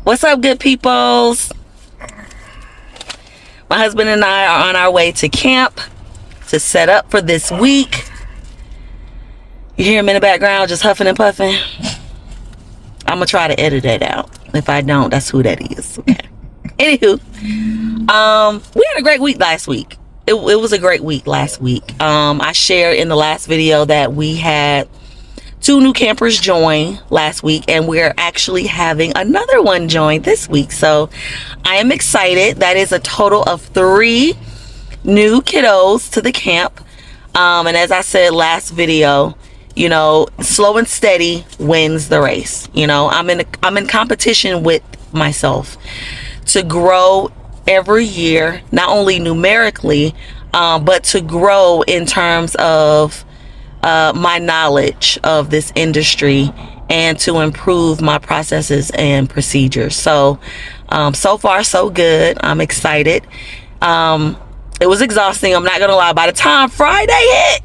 What's up, good peoples? My husband and I are on our way to camp to set up for this week. You hear him in the background just huffing and puffing? I'm gonna try to edit it out. If I don't, that's who that is. Okay. Anywho, we had a great week last week. It was a great week last week. I shared in the last video that we had 2 new campers join last week, and we're actually having another one join this week. So I am excited. That is a total of 3 new kiddos to the camp. And as I said last video, you know, slow and steady wins the race. You know, I'm in competition with myself to grow every year, not only numerically, but to grow in terms of my knowledge of this industry and to improve my processes and procedures. So so far so good. I'm excited. It was exhausting, I'm not gonna lie. By the time Friday hit,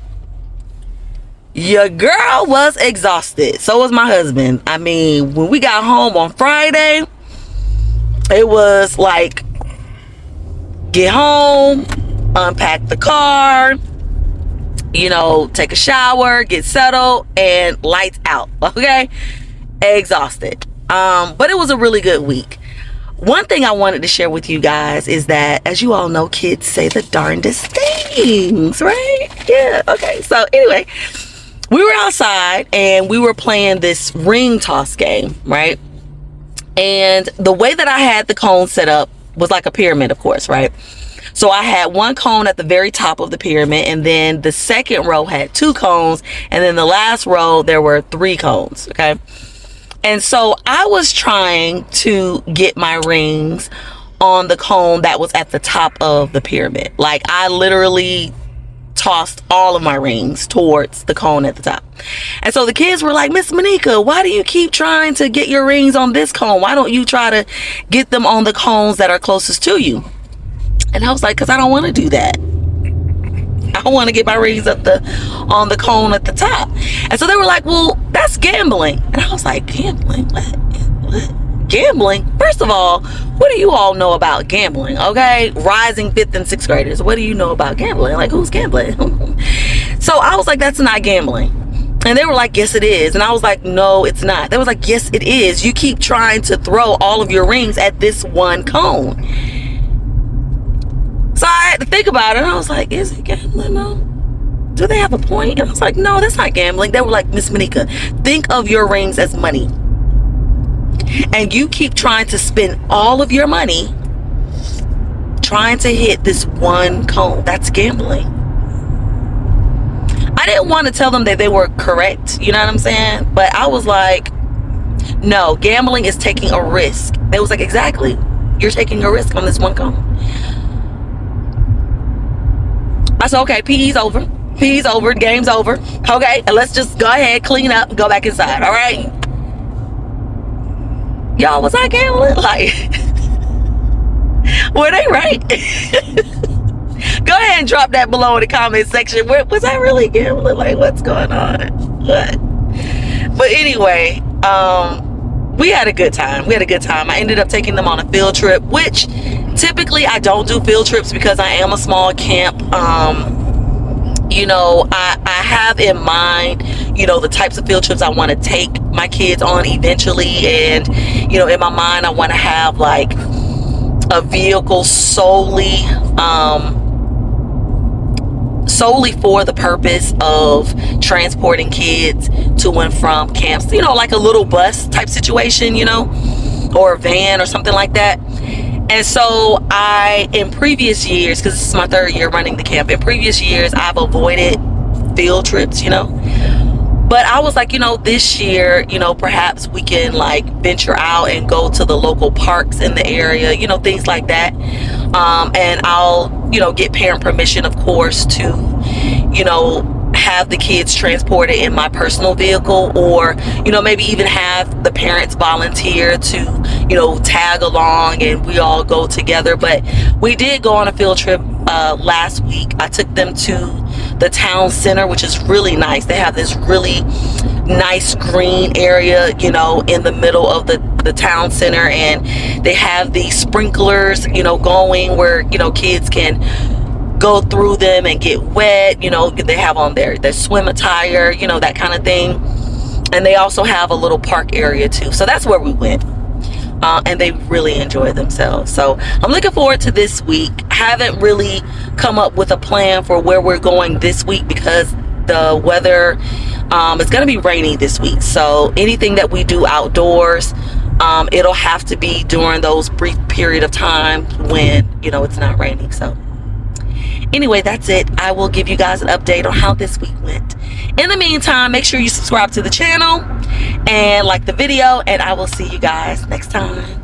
your girl was exhausted. So was my husband. I mean, when we got home on Friday, it was like, get home, unpack the car, you know, take a shower, get settled, and lights out. Okay, exhausted. But it was a really good week. One thing I wanted to share with you guys is that, as you all know, kids say the darndest things, right? Yeah. Okay. So anyway, we were outside and we were playing this ring toss game, right? And the way that I had the cone set up was like a pyramid, of course, right? So I had 1 cone at the very top of the pyramid, and then the second row had 2 cones, and then the last row there were 3 cones. Okay. And so I was trying to get my rings on the cone that was at the top of the pyramid. Like, I literally tossed all of my rings towards the cone at the top. And so the kids were like, Miss Monika, why do you keep trying to get your rings on this cone? Why don't you try to get them on the cones that are closest to you? And I was like, because I don't want to do that. I want to get my rings on the cone at the top. And so they were like, well, that's gambling. And I was like, gambling? What? Gambling? First of all, what do you all know about gambling? Okay, rising 5th and 6th graders, what do you know about gambling? Like, who's gambling? So I was like, that's not gambling. And they were like, yes, it is. And I was like, no, it's not. They was like, yes, it is. You keep trying to throw all of your rings at this 1 cone. So I had to think about it. And I was like, is it gambling? No. Do they have a point? And I was like, no, that's not gambling. They were like, Miss Monika, think of your rings as money. And you keep trying to spend all of your money trying to hit this 1 cone. That's gambling. I didn't want to tell them that they were correct. You know what I'm saying? But I was like, no, gambling is taking a risk. They was like, exactly. You're taking a risk on this 1 cone. I said, okay, PE's over. PE's over. Game's over. Okay, and let's just go ahead, clean up, and go back inside. All right? Y'all, was I gambling? Like, were they right? Go ahead and drop that below in the comment section. Was I really gambling? Like, what's going on? What? But anyway, we had a good time. I ended up taking them on a field trip, which typically I don't do field trips because I am a small camp. You know, I have in mind, you know, the types of field trips I want to take my kids on eventually. And, you know, in my mind, I want to have like a vehicle solely for the purpose of transporting kids to and from camps, you know, like a little bus type situation, you know, or a van or something like that. And so in previous years, because this is my 3rd year running the camp, in previous years I've avoided field trips, you know. But I was like, you know, this year, you know, perhaps we can like venture out and go to the local parks in the area, you know, things like that. And I'll, you know, get parent permission, of course, to, you know, have the kids transported in my personal vehicle, or, you know, maybe even have the parents volunteer to, you know, tag along and we all go together. But we did go on a field trip last week. I took them to the town center, which is really nice. They have this really nice green area, you know, in the middle of the town center. And they have these sprinklers, you know, going where, you know, kids can go through them and get wet. You know, they have on their swim attire, you know, that kind of thing. And they also have a little park area too. So that's where we went. And they really enjoy themselves. So I'm looking forward to this week. I haven't really come up with a plan for where we're going this week because the weather is going to be rainy this week. So anything that we do outdoors, it'll have to be during those brief period of time when, you know, it's not raining. So anyway, that's it. I will give you guys an update on how this week went. In the meantime, make sure you subscribe to the channel and like the video, and I will see you guys next time.